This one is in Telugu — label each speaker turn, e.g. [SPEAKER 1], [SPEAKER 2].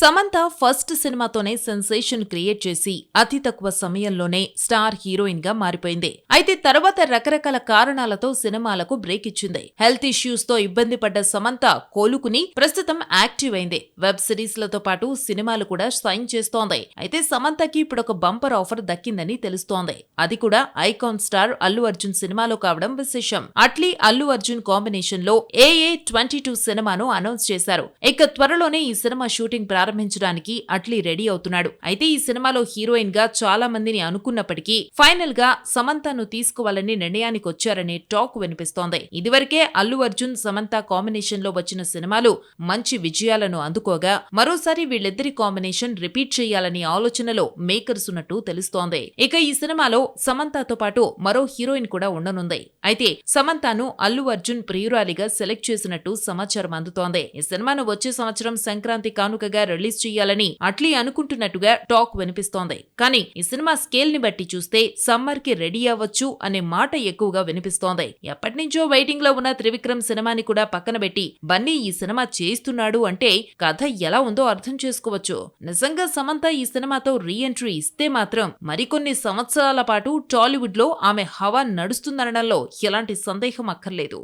[SPEAKER 1] సమంత ఫస్ట్ సినిమాతోనే సెన్సేషన్ క్రియేట్ చేసి అతి తక్కువ సమయంలోనే స్టార్ హీరోయిన్ గా మారిపోయింది. అయితే తర్వాత రకరకాల కారణాలతో సినిమాలకు బ్రేక్ ఇచ్చింది. హెల్త్ ఇష్యూస్ తో ఇబ్బంది పడ్డ సమంత కోలుకుని ప్రస్తుతం యాక్టివ్ అయింది. వెబ్ సిరీస్ లతో పాటు సినిమాలు కూడా సైన్ చేస్తోంది. అయితే సమంతకి ఇప్పుడు ఒక బంపర్ ఆఫర్ దక్కిందని తెలుస్తోంది. అది కూడా ఐకాన్ స్టార్ అల్లు అర్జున్ సినిమాలో కావడం విశేషం. అట్లీ అల్లు అర్జున్ కాంబినేషన్ లో AA22 సినిమాను అనౌన్స్ చేశారు. ఇక త్వరలోనే ఈ సినిమా షూటింగ్ ప్రారంభించడానికి అట్లీ రెడీ అవుతున్నాడు. అయితే ఈ సినిమాలో హీరోయిన్ గా చాలా మందిని అనుకున్నప్పటికీ ఫైనల్ గా సమంతను తీసుకోవాలని నిర్ణయానికి వచ్చారనే టాక్ వినిపిస్తోంది. ఇదివరకే అల్లు అర్జున్ సమంత కాంబినేషన్ లో వచ్చిన సినిమాలు మంచి విజయాలను అందుకోగా మరోసారి వీళ్ళిద్దరి కాంబినేషన్ రిపీట్ చేయాలని ఆలోచనలో మేకర్స్ ఉన్నట్టు తెలుస్తోంది. ఇక ఈ సినిమాలో సమంతతో పాటు మరో హీరోయిన్ కూడా ఉండనుంది. అయితే సమంతను అల్లు అర్జున్ ప్రియురాలిగా సెలెక్ట్ చేసినట్టు సమాచారం అందుతోంది. ఈ సినిమాను వచ్చే సంవత్సరం సంక్రాంతి కానుకగా రిలీజ్ చేయాలని అట్లీ అనుకుంటున్నట్టుగా టాక్ వినిపిస్తోంది. కానీ ఈ సినిమా స్కేల్ ని బట్టి చూస్తే సమ్మర్ కి రెడీ అవ్వచ్చు అనే మాట ఎక్కువగా వినిపిస్తోంది. ఎప్పటినుంచో వెయిటింగ్ లో ఉన్న త్రివిక్రమ్ సినిమాని కూడా పక్కన పెట్టి బన్నీ ఈ సినిమా చేస్తున్నాడు అంటే కథ ఎలా ఉందో అర్థం చేసుకోవచ్చు. నిజంగా సమంత ఈ సినిమాతో రీ ఎంట్రీ ఇస్తే మాత్రం మరికొన్ని సంవత్సరాల పాటు టాలీవుడ్ లో ఆమె హవా నడుస్తుందనడంలో ఎలాంటి సందేహం అక్కర్లేదు.